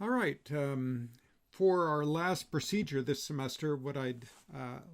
All right. For our last procedure this semester, what I'd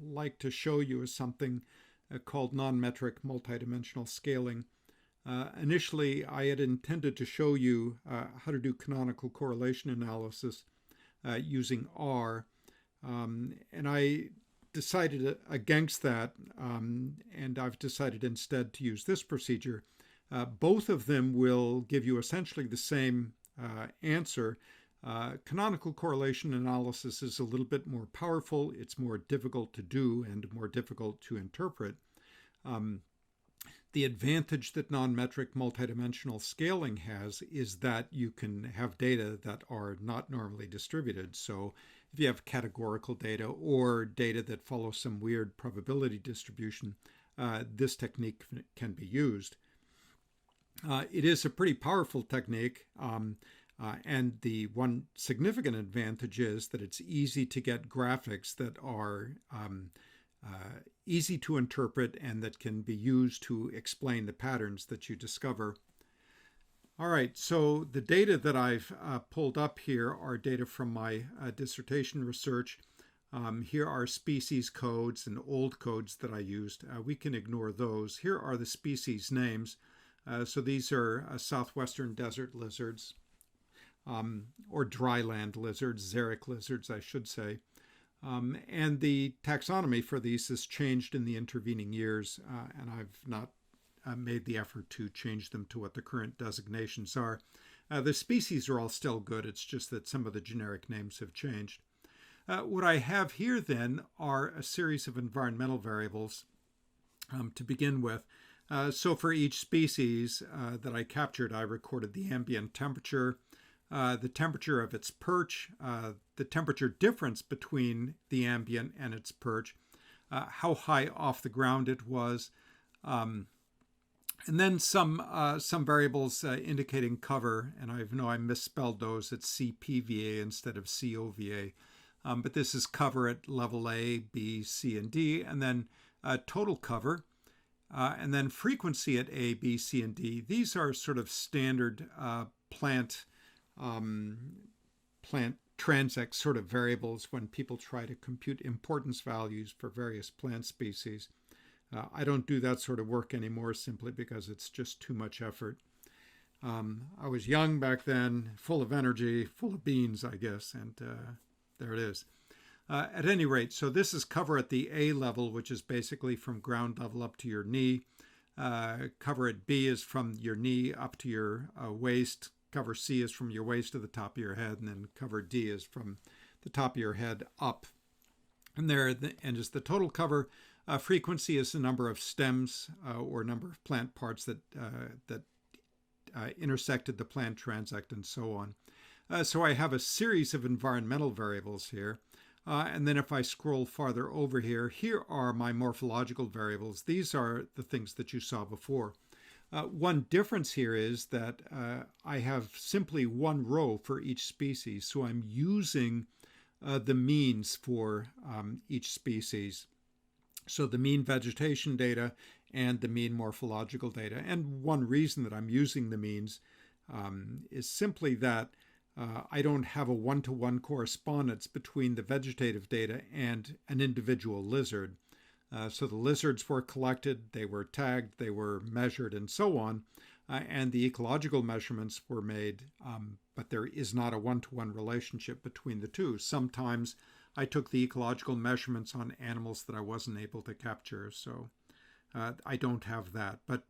like to show you is something called non-metric multidimensional scaling. Initially, I had intended to show you how to do canonical correlation analysis using R, and I decided against that, and I've decided instead to use this procedure. Both of them will give you essentially the same answer. Canonical correlation analysis is a little bit more powerful. It's more difficult to do and more difficult to interpret. Um, the advantage that non-metric multidimensional scaling has is that you can have data that are not normally distributed. So if you have categorical data or data that follows some weird probability distribution, this technique can be used. It is a pretty powerful technique. And the one significant advantage is that it's easy to get graphics that are easy to interpret and that can be used to explain the patterns that you discover. All right, so the data that I've pulled up here are data from my dissertation research. Here are species codes and old codes that I used. We can ignore those. Here are the species names. So these are southwestern desert lizards. Or dryland lizards, xeric lizards, I should say. And the taxonomy for these has changed in the intervening years, and I've not made the effort to change them to what the current designations are. The species are all still good, it's just that some of the generic names have changed. What I have here then are a series of environmental variables to begin with. So for each species that I captured, I recorded the ambient temperature, the temperature of its perch, the temperature difference between the ambient and its perch, how high off the ground it was, and then some variables indicating cover, and I know I misspelled those. It's CPVA instead of COVA, but this is cover at level A, B, C, and D, and then total cover, and then frequency at A, B, C, and D. These are sort of standard plant transect sort of variables when people try to compute importance values for various plant species. I don't do that sort of work anymore simply because it's just too much effort. I was young back then, full of energy, full of beans, I guess, and there it is. At any rate, so this is cover at the A level, which is basically from ground level up to your knee. Cover at B is from your knee up to your waist. Cover C is from your waist to the top of your head, and then cover D is from the top of your head up. And is the total cover. Frequency is the number of stems or number of plant parts that intersected the plant transect and so on. So I have a series of environmental variables here. And then if I scroll farther over here, here are my morphological variables. These are the things that you saw before. One difference here is that I have simply one row for each species. So I'm using the means for each species. So the mean vegetation data and the mean morphological data. And one reason that I'm using the means is simply that I don't have a one-to-one correspondence between the vegetative data and an individual lizard. So the lizards were collected, they were tagged, they were measured, and so on, and the ecological measurements were made, but there is not a one-to-one relationship between the two. Sometimes I took the ecological measurements on animals that I wasn't able to capture, so I don't have that. But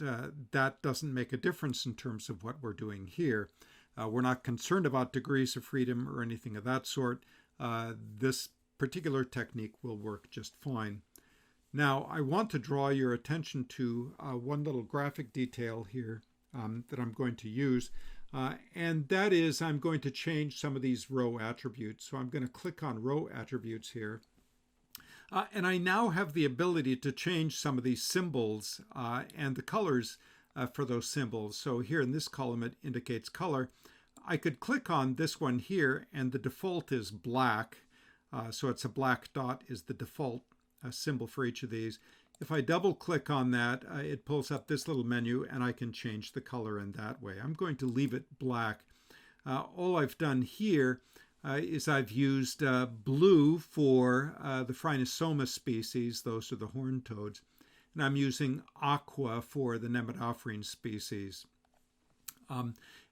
that doesn't make a difference in terms of what we're doing here. We're not concerned about degrees of freedom or anything of that sort. This particular technique will work just fine. Now, I want to draw your attention to one little graphic detail here that I'm going to use, and that is I'm going to change some of these row attributes. So I'm going to click on row attributes here, and I now have the ability to change some of these symbols and the colors for those symbols. So here in this column, it indicates color. I could click on this one here, and the default is black. So it's a black dot is the default symbol for each of these. If I double click on that, it pulls up this little menu and I can change the color in that way. I'm going to leave it black. All I've done here is I've used blue for the Phrynosoma species, those are the horned toads, and I'm using aqua for the Nematophorine species.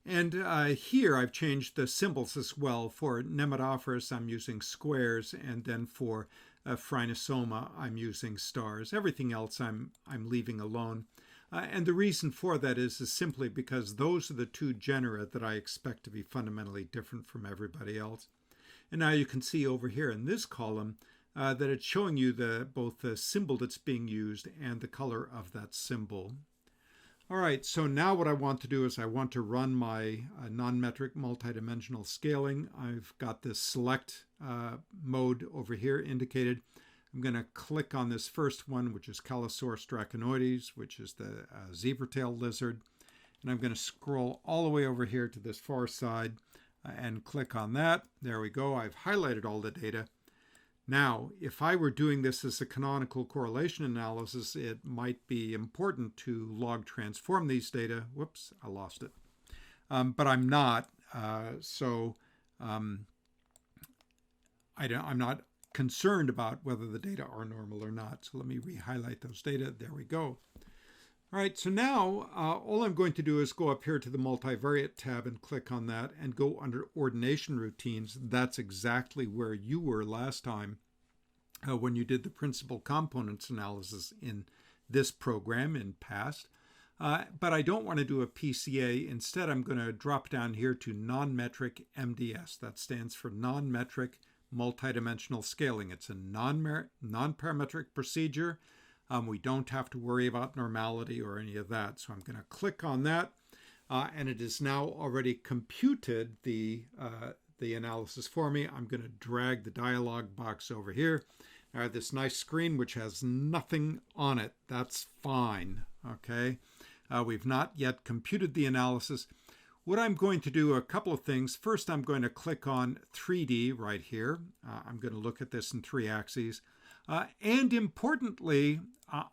And here I've changed the symbols as well. For Nematophorus, I'm using squares, and then for Phrynosoma, I'm using stars. Everything else I'm leaving alone. And the reason for that is simply because those are the two genera that I expect to be fundamentally different from everybody else. And now you can see over here in this column that it's showing you both the symbol that's being used and the color of that symbol. All right, so now what I want to do is I want to run my non-metric multidimensional scaling. I've got this select mode over here indicated. I'm going to click on this first one, which is Calosaurus draconoides, which is the zebra-tailed lizard. And I'm going to scroll all the way over here to this far side and click on that. There we go. I've highlighted all the data. Now, if I were doing this as a canonical correlation analysis, it might be important to log transform these data. Whoops, I lost it. But I'm not. I'm not concerned about whether the data are normal or not. So let me re-highlight those data. There we go. All right, so now all I'm going to do is go up here to the multivariate tab and click on that and go under ordination routines. That's exactly where you were last time when you did the principal components analysis in this program in past. But I don't want to do a PCA. Instead, I'm going to drop down here to non-metric MDS. That stands for non-metric multidimensional scaling. It's a non-parametric procedure. We don't have to worry about normality or any of that. So I'm going to click on that, and it is now already computed the analysis for me. I'm going to drag the dialog box over here. This nice screen which has nothing on it. That's fine. Okay. We've not yet computed the analysis. What I'm going to do, a couple of things. First, I'm going to click on 3D right here. I'm going to look at this in 3 axes. And importantly,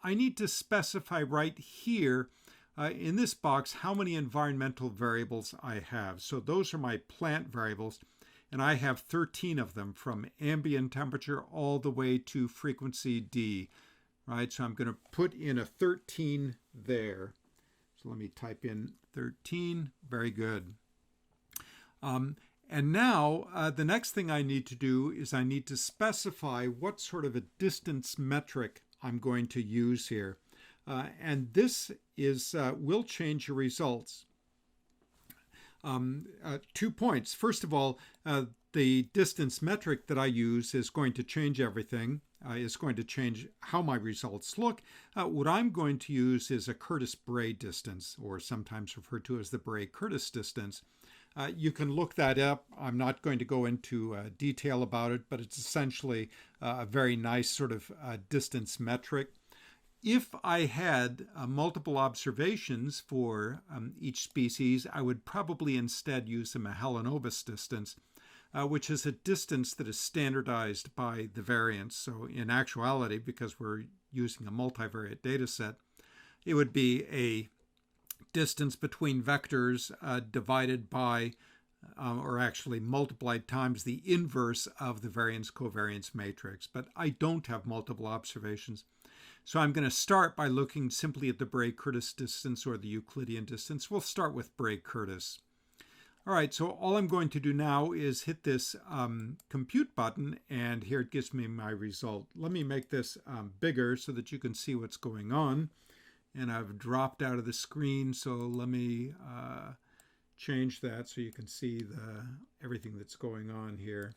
I need to specify right here in this box how many environmental variables I have. So those are my plant variables, and I have 13 of them from ambient temperature all the way to frequency D, right? So I'm going to put in a 13 there. So let me type in 13. Very good. And now the next thing I need to do is I need to specify what sort of a distance metric I'm going to use here. And this will change your results. 2 points. First of all, the distance metric that I use is going to change everything. Is going to change how my results look. What I'm going to use is a Curtis-Bray distance, or sometimes referred to as the Bray-Curtis distance. You can look that up. I'm not going to go into detail about it, but it's essentially a very nice sort of distance metric. If I had multiple observations for each species, I would probably instead use a Mahalanobis distance, which is a distance that is standardized by the variance. So in actuality, because we're using a multivariate data set, it would be a distance between vectors divided by, or actually multiplied times the inverse of the variance-covariance matrix. But I don't have multiple observations. So I'm going to start by looking simply at the Bray-Curtis distance or the Euclidean distance. We'll start with Bray-Curtis. All right, so all I'm going to do now is hit this compute button, and here it gives me my result. Let me make this bigger so that you can see what's going on. And I've dropped out of the screen, so let me change that so you can see everything that's going on here.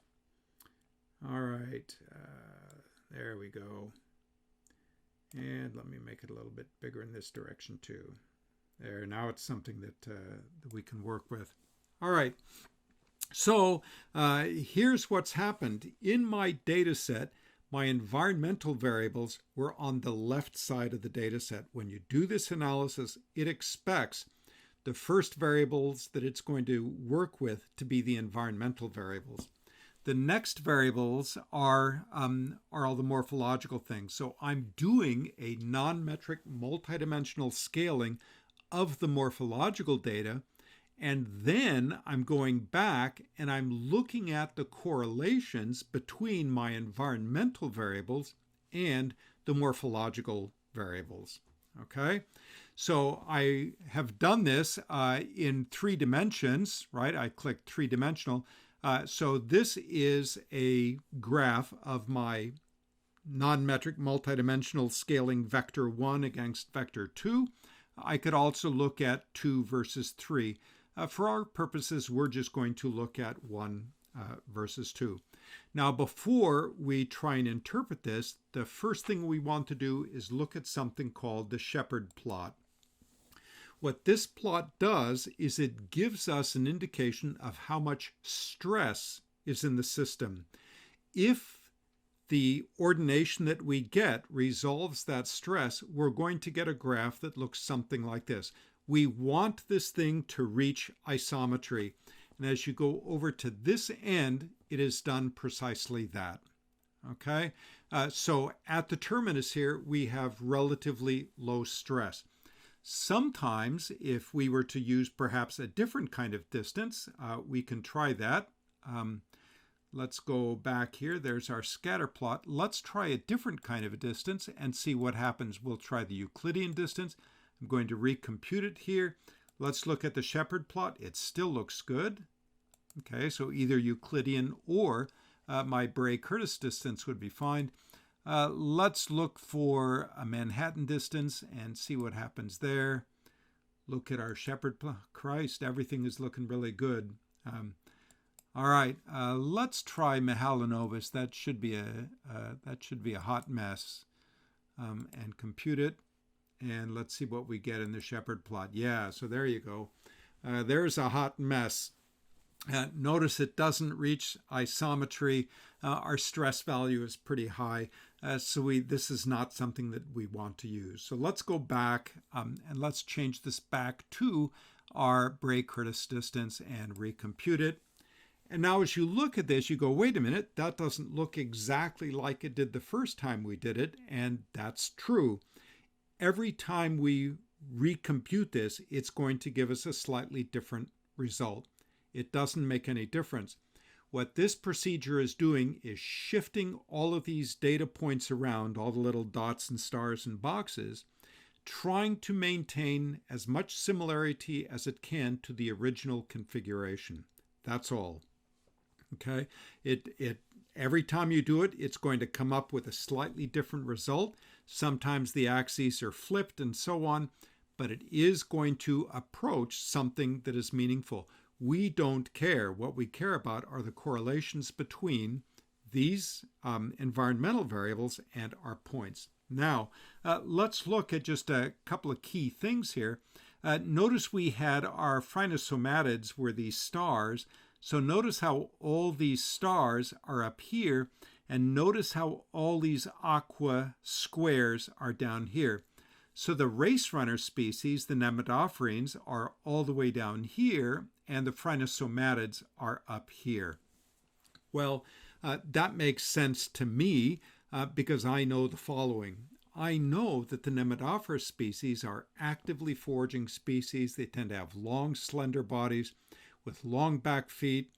All right, there we go. And let me make it a little bit bigger in this direction too. There, now it's something that we can work with. All right, so here's what's happened. In my data set, my environmental variables were on the left side of the data set. When you do this analysis, it expects the first variables that it's going to work with to be the environmental variables. The next variables are all the morphological things. So I'm doing a non-metric multidimensional scaling of the morphological data, And then I'm going back and I'm looking at the correlations between my environmental variables and the morphological variables. Okay, so I have done this in 3 dimensions, right? I clicked 3-dimensional. So this is a graph of my non-metric multidimensional scaling vector 1 against vector 2. I could also look at 2 versus 3. For our purposes, we're just going to look at 1 versus 2. Now, before we try and interpret this, the first thing we want to do is look at something called the Shepherd plot. What this plot does is it gives us an indication of how much stress is in the system. If the ordination that we get resolves that stress, we're going to get a graph that looks something like this. We want this thing to reach isometry. And as you go over to this end, it has done precisely that. Okay, so at the terminus here, we have relatively low stress. Sometimes, if we were to use perhaps a different kind of distance, we can try that. Let's go back here. There's our scatter plot. Let's try a different kind of a distance and see what happens. We'll try the Euclidean distance. I'm going to recompute it here. Let's look at the Shepherd plot. It still looks good. Okay, so either Euclidean or my Bray-Curtis distance would be fine. Let's look for a Manhattan distance and see what happens there. Look at our Shepherd plot. Christ, everything is looking really good. All right, let's try Mahalanobis. That should be a hot mess. And compute it. And let's see what we get in the Shepherd plot. Yeah, so there you go. There's a hot mess. Notice it doesn't reach isometry. Our stress value is pretty high. So this is not something that we want to use. So let's go back and let's change this back to our Bray-Curtis distance and recompute it. And now as you look at this, you go, wait a minute, that doesn't look exactly like it did the first time we did it. And that's true. Every time we recompute this, it's going to give us a slightly different result. It doesn't make any difference. What this procedure is doing is shifting all of these data points around, all the little dots and stars and boxes, trying to maintain as much similarity as it can to the original configuration. That's all. Okay? Every time you do it, it's going to come up with a slightly different result. Sometimes the axes are flipped and so on, but it is going to approach something that is meaningful. We don't care. What we care about are the correlations between these environmental variables and our points. Now, let's look at just a couple of key things here. Notice we had our Phrynosomatids were these stars. So notice how all these stars are up here, and notice how all these aqua squares are down here. So the race runner species, the Nnmds, are all the way down here, and the Phrynosomatids are up here. Well, that makes sense to me because I know the following. I know that the Nnmds species are actively foraging species. They tend to have long, slender bodies with long back feet,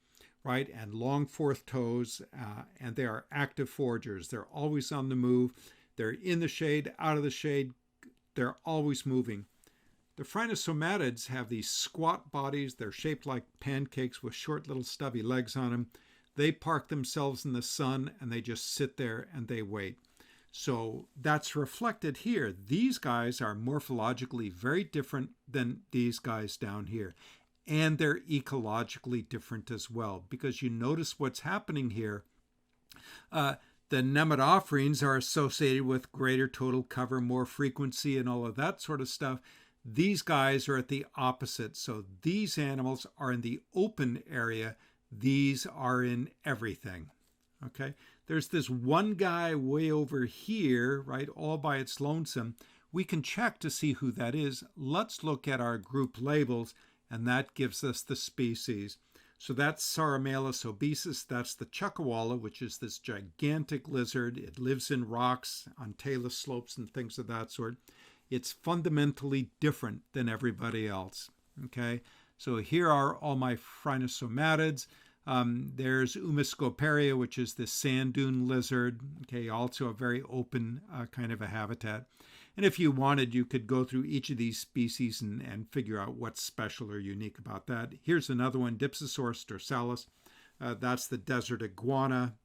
right, and long fourth toes, and they are active foragers. They're always on the move. They're in the shade, out of the shade. They're always moving. The Phrynosomatids have these squat bodies. They're shaped like pancakes with short little stubby legs on them. They park themselves in the sun and they just sit there and they wait. So that's reflected here. These guys are morphologically very different than these guys down here. And they're ecologically different as well, because you notice what's happening here. The Nnmds are associated with greater total cover, more frequency, and all of that sort of stuff. These guys are at the opposite. So these animals are in the open area. These are in everything. Okay, there's this one guy way over here, right, all by its lonesome. We can check to see who that is. Let's look at our group labels, and that gives us the species. So that's Sauromalus obesus. That's the chuckawalla, which is this gigantic lizard. It lives in rocks, on talus slopes, and things of that sort. It's fundamentally different than everybody else. Okay, So here are all my Phrynosomathids. There's Umiscoparia, which is the sand dune lizard. Okay, also a very open kind of a habitat. And if you wanted, you could go through each of these species and figure out what's special or unique about that. Here's another one, Dipsosaurus dorsalis. That's the desert iguana.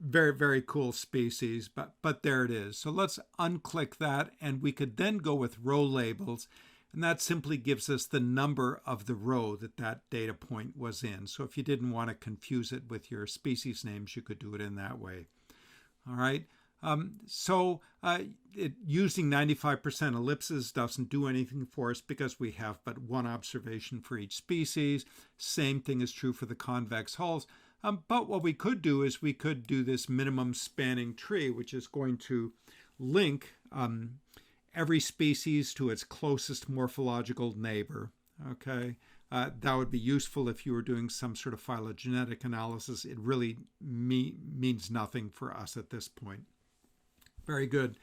Very, very cool species, but there it is. So let's unclick that, and we could then go with row labels, and that simply gives us the number of the row that that data point was in. So if you didn't want to confuse it with your species names, you could do it in that way. All right. Using 95% ellipses doesn't do anything for us because we have but one observation for each species. Same thing is true for the convex hulls. But what we could do is we could do this minimum spanning tree, which is going to link every species to its closest morphological neighbor. Okay, that would be useful if you were doing some sort of phylogenetic analysis. It really means nothing for us at this point. Very good.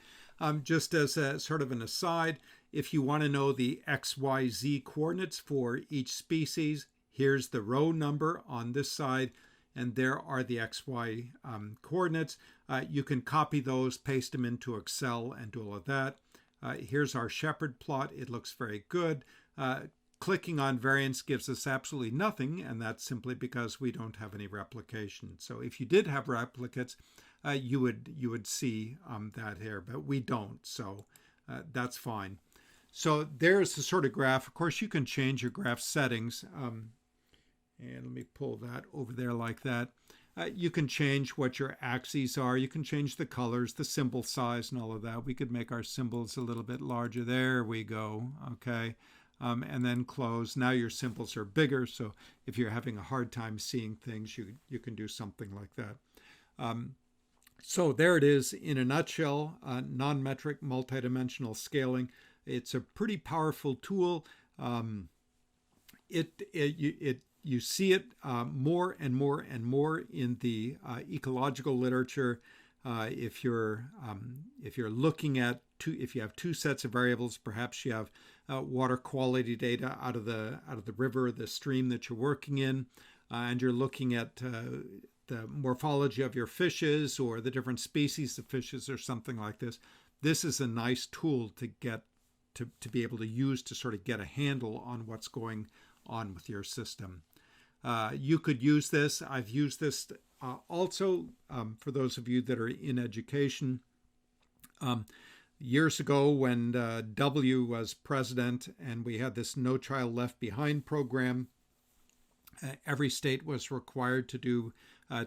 Just as a sort of an aside, if you want to know the X, Y, Z coordinates for each species, here's the row number on this side, and there are the XY coordinates. You can copy those, paste them into Excel, and do all of that. Here's our shepherd plot. It looks very good. Clicking on variance gives us absolutely nothing, and that's simply because we don't have any replication. So if you did have replicates, you would see that here, but we don't, so that's fine. So there's the sort of graph. Of course, you can change your graph settings. And let me pull that over there like that. You can change what your axes are. You can change the colors, the symbol size, and all of that. We could make our symbols a little bit larger. There we go. Okay. And then close. Now your symbols are bigger. So if you're having a hard time seeing things, you can do something like that. So there it is in a nutshell, non-metric multidimensional scaling. It's a pretty powerful tool. You see it more and more and more in the ecological literature. If you're looking at if you have two sets of variables, perhaps you have water quality data out of the river, the stream that you're working in, and you're looking at the morphology of your fishes or the different species of fishes or something like this. This is a nice tool to get to be able to use to sort of get a handle on what's going on with your system. You could use this. I've used this also for those of you that are in education. Years ago when W was president and we had this No Child Left Behind program, every state was required to do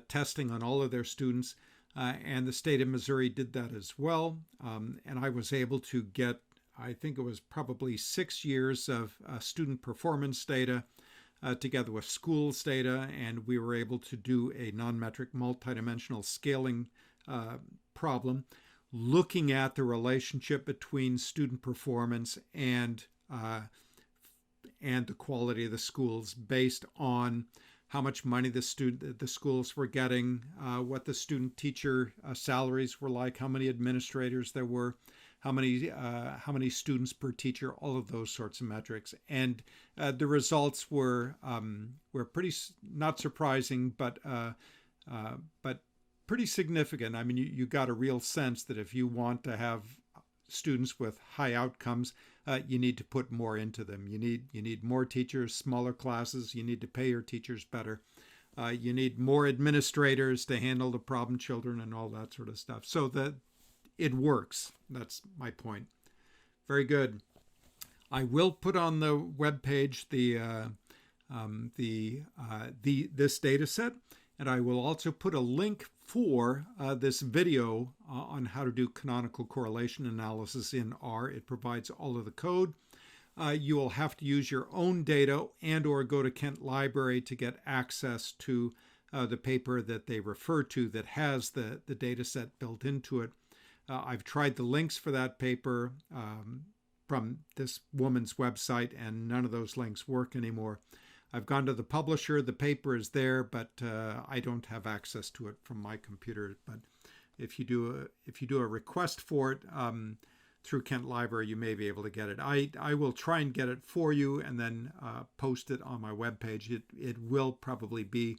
testing on all of their students, and the state of Missouri did that as well. And I was able to get, I think it was probably 6 years of student performance data together with schools data, and we were able to do a non-metric multidimensional scaling problem looking at the relationship between student performance and the quality of the schools based on how much money the schools were getting, what the student teacher salaries were like, how many administrators there were, how many students per teacher, all of those sorts of metrics. And the results were pretty not surprising, but pretty significant. I mean, you got a real sense that if you want to have students with high outcomes, you need to put more into them. You need more teachers, smaller classes. You need to pay your teachers better. You need more administrators to handle the problem children and all that sort of stuff. So that it works. That's my point. Very good. I will put on the webpage this data set, and I will also put a link for this video on how to do canonical correlation analysis in R. It provides all of the code. You will have to use your own data and or go to Kent Library to get access to the paper that they refer to that has the data set built into it. I've tried the links for that paper from this woman's website, and none of those links work anymore. I've gone to the publisher. The paper is there, but I don't have access to it from my computer. But if you do a request for it through Kent Library, you may be able to get it. I will try and get it for you and then post it on my webpage. It will probably be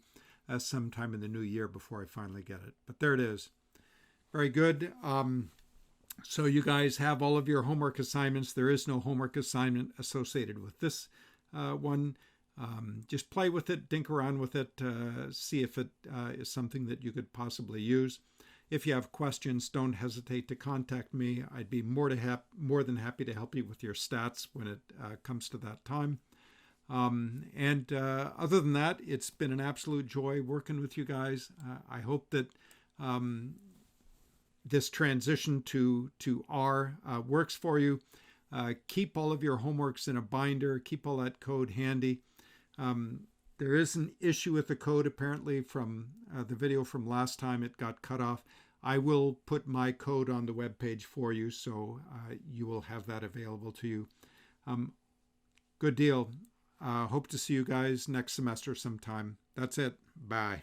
sometime in the new year before I finally get it. But there it is. Very good. So you guys have all of your homework assignments. There is no homework assignment associated with this one. Just play with it, dink around with it, see if it is something that you could possibly use. If you have questions, don't hesitate to contact me. I'd be more than happy to help you with your stats when it comes to that time. Other than that, it's been an absolute joy working with you guys. I hope that this transition to R works for you. Keep all of your homeworks in a binder. Keep all that code handy. There is an issue with the code apparently from the video from last time. It got cut off. I will put my code on the webpage for you, so you will have that available to you. Good deal. Hope to see you guys next semester sometime. That's it. Bye.